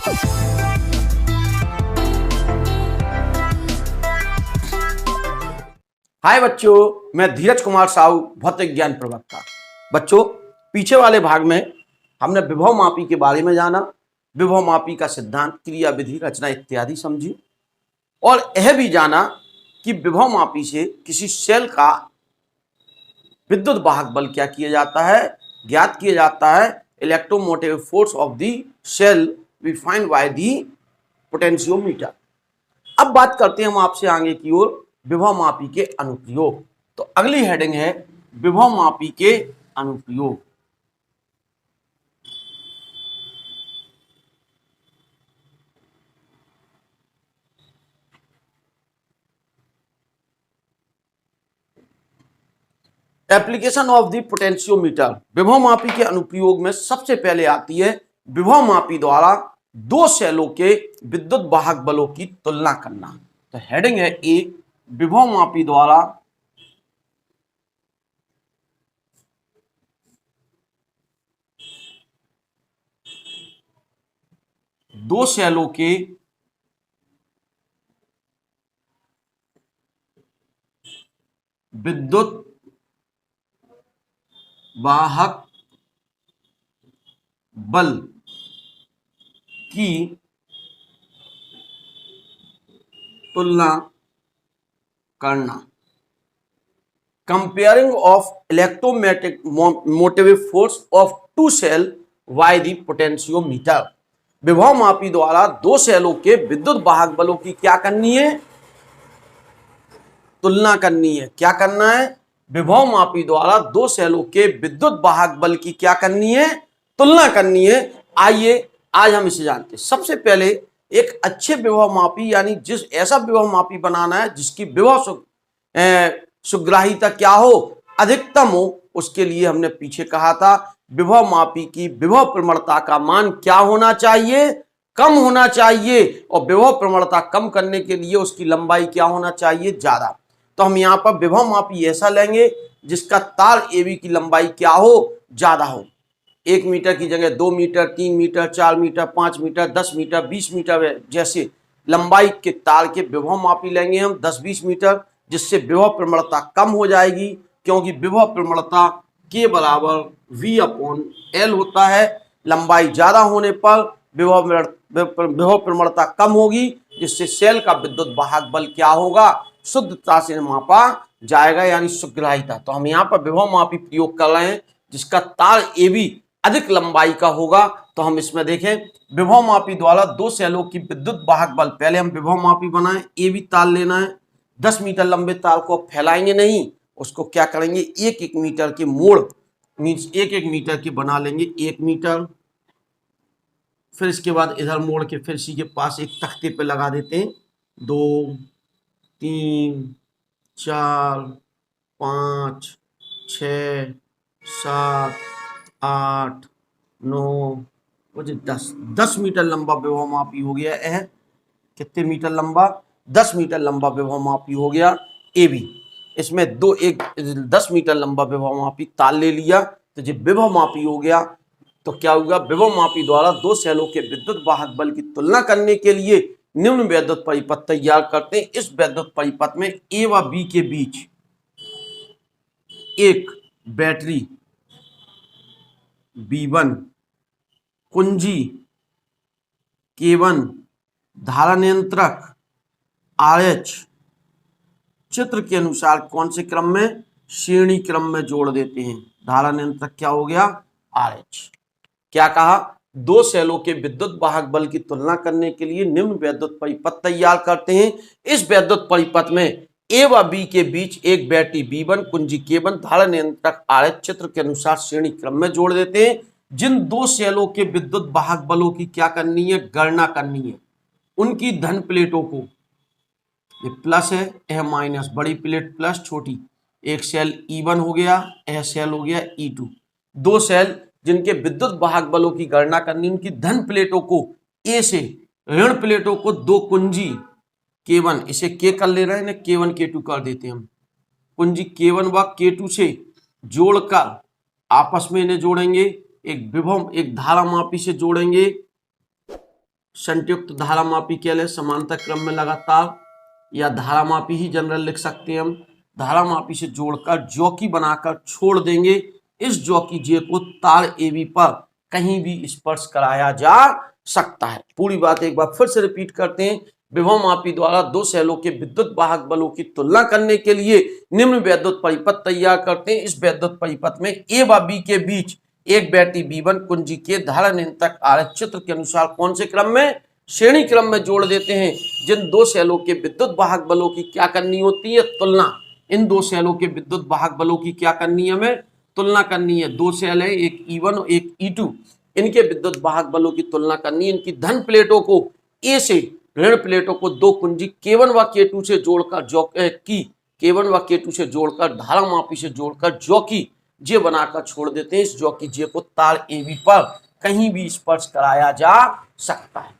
हाय बच्चों, मैं धीरज कुमार साहू, भौतिक ज्ञान प्रवक्ता। बच्चों, पीछे वाले भाग में हमने विभव मापी के बारे में जाना, विभव मापी का सिद्धांत, क्रिया, विधि, रचना इत्यादि समझी और यह भी जाना कि विभव मापी से किसी सेल का विद्युत वाहक बल क्या किया जाता है, ज्ञात किया जाता है। Electromotive force of the cell we find by the potentiometer. अब बात करते हैं हम आपसे आगे की ओर विभव मापी के अनुप्रयोग। तो अगली हेडिंग है विभव मापी के अनुप्रयोग। Application of the potentiometer. विभव मापी के अनुप्रयोग में सबसे पहले आती है विभव मापी द्वारा दो सेलों के विद्युत वाहक बलों की तुलना करना। तो हेडिंग है ए, विभव मापी द्वारा दो सेलों के विद्युत वाहक बल की तुलना करना। Comparing of electromotive force of two cell by the potentiometer. विभव मापी द्वारा दो सेलों के विद्युत वाहक बलों की क्या करनी है, तुलना करनी है। क्या करना है, विभव मापी द्वारा दो सेलों के विद्युत वाहक बल की क्या करनी है, तुलना करनी है। आइए आज हम इसे जानते हैं। सबसे पहले एक अच्छे विभव मापी यानी जिस ऐसा विभव मापी बनाना है जिसकी विभव सुग्राहिता क्या हो, अधिकतम हो। उसके लिए हमने पीछे कहा था विभव मापी की विभव प्रवणता का मान क्या होना चाहिए, कम होना चाहिए, और विभव प्रवणता कम करने के लिए उसकी लंबाई क्या होना चाहिए, ज्यादा। तो हम यहाँ पर विभव मापी ऐसा लेंगे जिसका तार AB की लंबाई क्या हो, ज्यादा हो। 1 मीटर की जगह 2 metre, 3 metre, 4 metre, 5 metre, 10 metre, 20 metre जैसे लंबाई के तार के विभव मापी लेंगे हम 10-20 मीटर, जिससे विभव प्रवणता कम हो जाएगी, क्योंकि विभव प्रवणता K बराबर V/L होता है। लंबाई ज्यादा होने पर विभव प्रवणता कम होगी, जिससे सेल का विद्युत वाहक बल क्या होगा, शुद्धता से मापा जाएगा, यानी सुग्राहिता। तो हम यहाँ पर विभव मापी प्रयोग कर रहे हैं जिसका तार AB अधिक लंबाई का होगा। तो हम इसमें देखें विभव मापी द्वारा दो सेलों की विद्युत वाहक बल। पहले हम विभव मापी बनाएं, AB तार लेना है। 10 मीटर लंबे तार को फैलाएंगे नहीं, उसको क्या करेंगे, 1-1 मीटर के मोड़ मीन्स 1-1 मीटर के बना लेंगे। 1 मीटर, फिर इसके बाद इधर मोड़ के फिर इसी के पास एक तख्ते पे लगा देते हैं। 2, 3, 4, 5, 6, 7, 8, 9, 10 मीटर लंबा विभव मापी हो गया है। कितने मीटर लंबा, 10 मीटर लंबा विभव मापी हो गया AB। इसमें 10 मीटर लंबा विभव मापी तार ले लिया, तो जब विभव मापी हो गया तो क्या होगा, विभव मापी द्वारा दो सेलों के विद्युत वाहक बल की तुलना करने के लिए निम्न वैद्युत परिपथ तैयार करते हैं। इस वैद्युत परिपथ में A व B के बीच एक बैटरी B1, कुंजी K1, धारा नियंत्रक RH चित्र के अनुसार कौन से क्रम में, श्रेणी क्रम में जोड़ देते हैं। धारा नियंत्रक क्या हो गया, RH। क्या कहा, दो सेलों के विद्युत वाहक बल की तुलना करने के लिए निम्न वैद्युत परिपथ तैयार करते हैं। इस वैद्युत परिपथ में A व B के बीच एक बैटरी B1, कुंजी K1, धारा नियंत्रक RH चित्र के अनुसार श्रेणी क्रम में जोड़ देते हैं। जिन दो सेलों के विद्युत वाहक बलों की क्या करनी है, गणना करनी है। उनकी धन प्लेटों को, ये प्लस है, यह माइनस, बड़ी प्लेट प्लस, छोटी, एक सेल E1 हो गया, यह सेल हो गया E2। दो सेल जिनके विद्युत वाहक बलों की गणना करनी, उनकी धन प्लेटों को A से, ऋण प्लेटों को दो कुंजी K1, इसे K कर ले रहे हैं ना, K1 K2 कर देते हैं हम। कुंजी K1 व K2 से जोड़कर आपस में इन्हें जोड़ेंगे, एक विभव एक धारा मापी से जोड़ेंगे। संयुक्त धारामापी कह ले, समांतर क्रम में लगातार, या धारामापी ही जनरल लिख सकते हैं हम। धारामापी से जोड़कर जॉकी बनाकर छोड़ देंगे, इस जॉकी जे को तार AB पर कहीं भी स्पर्श कराया जा सकता है। पूरी बात एक बार फिर से रिपीट करते हैं। विभवमापी द्वारा दो सेलों के विद्युत वाहक बलों की तुलना करने के लिए निम्न वैद्युत परिपथ तैयार करते हैं। इस वैद्युत परिपथ में A व B के बीच एक बैटरी B1 कुंजी के धारा नियंत्रक आरेख चित्र के अनुसार कौन से क्रम में, श्रेणी क्रम में जोड़ देते हैं। जिन दो सेलों के विद्युत वाहक बलों की क्या करनी होती है, तुलना। इन दो सेलों के विद्युत वाहक बलों की क्या करनी है, हमें तुलना करनी है। दो सेल है, एक E1 और एक E2, इनके विद्युत वाहक बलों की तुलना करनी है। इनकी धन प्लेटों को A से ऋण प्लेटों को दो कुंजी K1 व K2 से जोड़कर K1 व K2 से जोड़कर धारामापी से जोड़कर जॉकी जे बनाकर छोड़ देते हैं। इस जॉकी जे को तार AB पर कहीं भी स्पर्श कराया जा सकता है।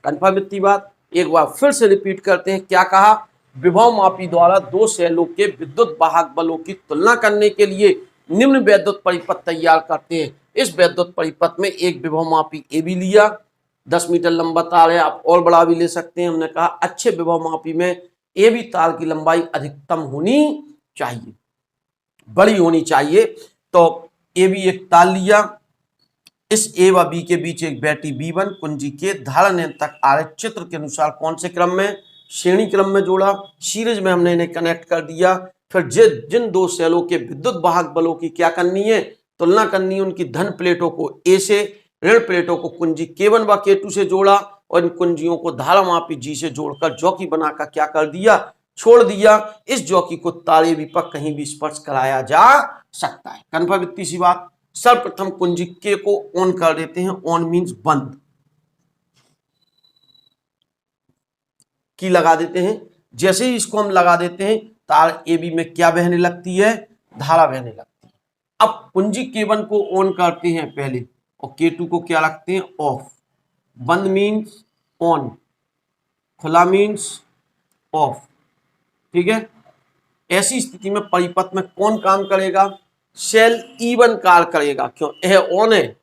कंफर्म इतनी बात। एक बार फिर से रिपीट करते हैं, क्या कहा, विभवमापी द्वारा दो सेलों के विद्युत वाहक बलों की तुलना करने के लिए निम्न वैद्युत परिपथ तैयार करते हैं। इस वैद्युत परिपथ में एक विभवमापी AB लिया, 10 मीटर लंबा तार है, आप और बड़ा भी ले सकते हैं। हमने कहा अच्छे विभवमापी में AB तार की लंबाई अधिकतम होनी चाहिए, बड़ी होनी चाहिए। तो AB एक तार लिया, इस A व B के बीच एक बैटरी B1 कुंजी के धारा नियंत्रक आरेख चित्र के अनुसार कौन से क्रम में, श्रेणी क्रम में जोड़ा। सीरीज में हमने इन्हें कनेक्ट कर दिया। फिर जिन दो सेलों के विद्युत वाहक बलों की क्या करनी है, तुलना करनी है। उनकी धन प्लेटों को A से, ऋण प्लेटों को कुंजी K1 व K2 से जोड़ा और इन कुंजियों को धारामापी G से जोड़कर जॉकी बनाकर क्या कर दिया, छोड़ दिया। इस जॉकी को तार AB पर कहीं भी स्पर्श कराया जा सकता है। कन्फर्म इतनी सी बात। सर्वप्रथम कुंजी K को ऑन कर देते हैं। ऑन मींस बंद की लगा देते हैं। जैसे ही इसको हम लगा देते हैं, तार AB में क्या बहने लगती है, धारा बहने लगती है। अब कुंजी K1 को ऑन करते हैं पहले और K2 को क्या रखते हैं, ऑफ। बंद मीन्स ऑन, खुला मीन्स ऑफ। ठीक है। ऐसी स्थिति में परिपथ में कौन काम करेगा, सेल E1 कार्य करेगा। क्यों, यह ऑन है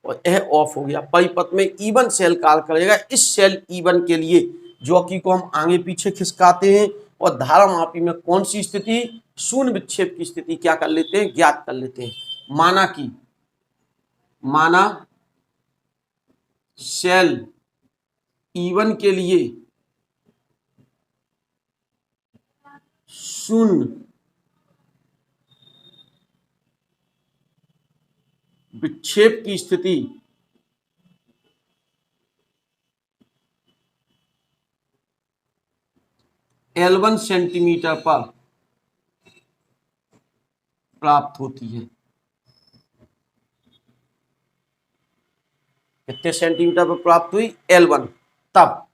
और यह ऑफ हो गया। परिपथ में E1 सेल कार्य करेगा। इस सेल E1 के लिए जॉकी को हम आगे पीछे खिसकाते हैं और धारामापी में कौन सी स्थिति, शून्य विक्षेप की स्थिति क्या कर लेते हैं, ज्ञात कर लेते हैं। माना सेल E1 के लिए शून्य विक्षेप की स्थिति L1 सेंटीमीटर पर प्राप्त होती है। कितने सेंटीमीटर पर प्राप्त हुई, L1। तब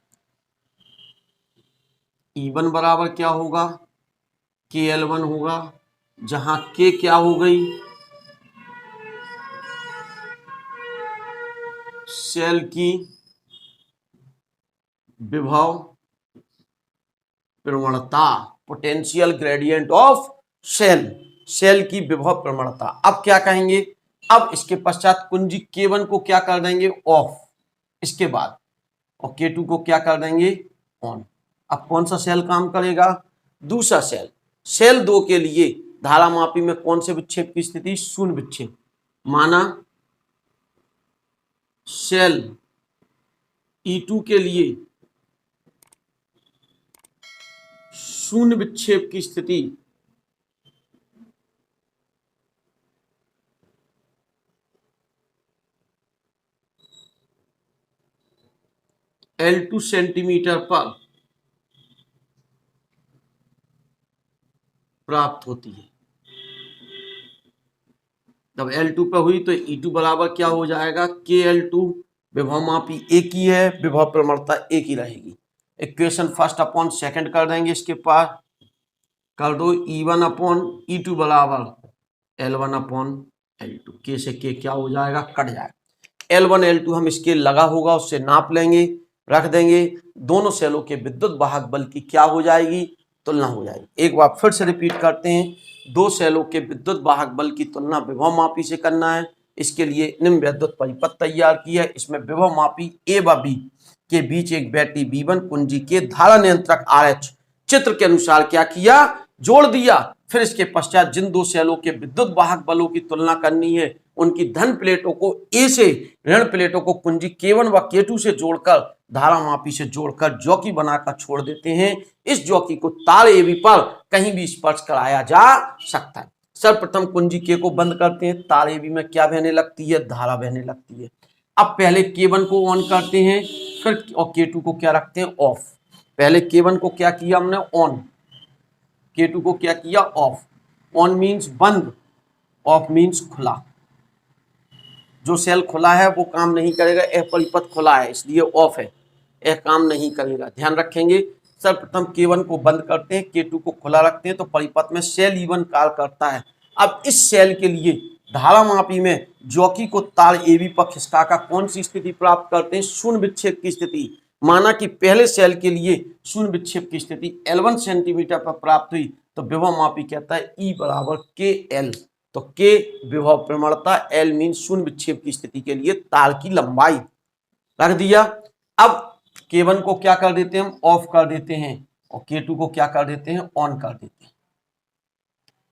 E1 बराबर क्या होगा, KL1 होगा, जहां K क्या हो गई, सेल की विभव प्रवणता, potential gradient of cell, cell की विभव प्रवणता। अब क्या कहेंगे, अब इसके पश्चात कुंजी K1 को क्या कर देंगे, ऑफ, इसके बाद, और K2 को क्या कर देंगे, ऑन। अब कौन सा सेल काम करेगा, दूसरा सेल। सेल 2 के लिए धारामापी में कौन से विक्षेप की स्थिति, शून्य विक्षेप। माना सेल E2 के लिए शून्य विक्षेप की स्थिति L2 सेंटीमीटर पर प्राप्त होती है। जब L2 पर हुई तो E2 बराबर क्या हो जाएगा, KL2। विभवमापी एक ही है, विभव प्रवणता एक ही रहेगी। इक्वेशन फर्स्ट अपॉन सेकंड कर देंगे, इसके पास कर दो। E1 अपॉन E2 बराबर L1 अपॉन L2। K से K क्या हो जाएगा, कट जाएगा। L1 L2 हम इसके लगा होगा उससे नाप लेंगे, रख देंगे। दोनों सेलों के विद्युत वाहक बल की क्या हो जाएगी, तुलना हो जाएगी। एक बार फिर से रिपीट करते हैं, दो सेलों के विद्युत वाहक बल की तुलना विभवमापी से करना है। इसके लिए निम्न वैद्युत परिपथ तैयार की है। इसमें विभवमापी A व B के बीच एक बैटरी B1 कुंजी के धारा नियंत्रक RH चित्र के अनुसार क्या किया, जोड़ दिया। फिर इसके पश्चात जिन दो सेलों के विद्युत वाहक बलों की तुलना करनी है, उनकी धन प्लेटों को A से ऋण प्लेटों को कुंजी K1 व K2 से जोड़कर धारा मापी से जोड़कर जॉकी बनाकर छोड़ देते हैं। इस जॉकी को तार AB पर कहीं भी स्पर्श कराया जा सकता है। सर्वप्रथम कुंजी K को बंद करते हैं, तार AB में क्या बहने लगती है, धारा बहने लगती है। अब पहले K1 को ऑन करते हैं, फिर और K2 को क्या रखते हैं, ऑफ। पहले K1 को क्या किया हमने, ऑन, K2 को क्या किया, ऑफ। ऑन मीन्स बंद, ऑफ मीन्स खुला। जो सेल खुला है वो काम नहीं करेगा, यह परिपथ खुला है इसलिए ऑफ है, यह काम नहीं करेगा, ध्यान रखेंगे। सर्वप्रथम K1 को बंद करते हैं, K2 को खुला रखते हैं तो परिपथ में सेल E1 कार्य करता है। अब इस सेल के लिए धारा मापी में जॉकी को तार AB पर खिसकाकर कौन सी स्थिति प्राप्त करते हैं, शून्य विक्षेप की स्थिति। माना कि पहले सेल के लिए शून्य विक्षेप की स्थिति L1 सेंटीमीटर पर प्राप्त हुई तो विभव मापी कहता है E बराबर KL। तो K विभव प्रवणता, L मीन शून्य विक्षेप की स्थिति के लिए तार की लंबाई रख दिया। अब K1 को क्या कर देते हैं, हम ऑफ कर देते हैं और K2 को क्या कर देते हैं, ऑन कर देते हैं।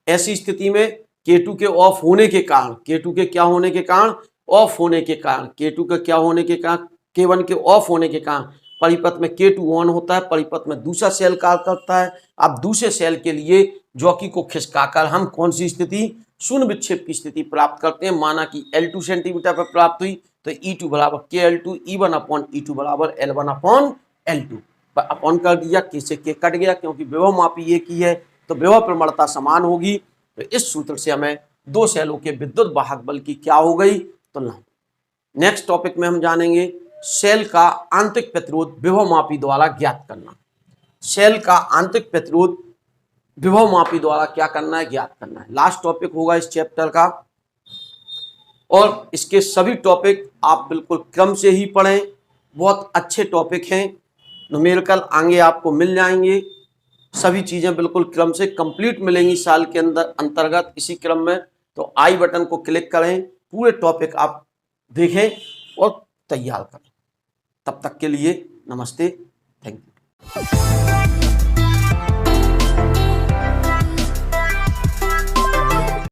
ऐसी स्थिति में K2 के ऑफ होने के कारण, K2 के क्या होने के कारण, ऑफ होने के कारण, K2 के क्या होने के कारण, K1 के ऑफ होने के कारण परिपथ में K2 ऑन होता है, परिपथ में दूसरा सेल कार्य करता है। अब दूसरे सेल के लिए जॉकी को खिसकाकर हम कौन सी स्थिति, शून्य विक्षेप की स्थिति प्राप्त करते हैं। माना कि L2 सेंटीमीटर पर प्राप्त हुई तो E2 बराबर KL2, E1 अपॉन E2 बराबर L1 अपॉन L2 पर अपॉन कर दिया। K से K कट गया क्योंकि विभव मापी एक ही है तो विभव प्रवणता समान होगी। तो इस सूत्र से हमें दो सेलों के विद्युत वाहक बल की क्या हो गई, तुलना। नेक्स्ट टॉपिक में हम जानेंगे सेल का आंतरिक प्रतिरोध विभव मापी द्वारा ज्ञात करना। सेल का आंतरिक प्रतिरोध विभव मापी द्वारा क्या करना है, ज्ञात करना है। लास्ट टॉपिक होगा इस चैप्टर का और इसके सभी टॉपिक आप बिल्कुल क्रम से ही पढ़ें, बहुत अच्छे टॉपिक हैं। न्यूमेरिकल आगे आपको मिल जाएंगे, सभी चीज़ें बिल्कुल क्रम से कंप्लीट मिलेंगी साल के अंदर अंतर्गत इसी क्रम में। तो आई बटन को क्लिक करें, पूरे टॉपिक आप देखें और तैयार करें। तब तक के लिए नमस्ते, थैंक यू।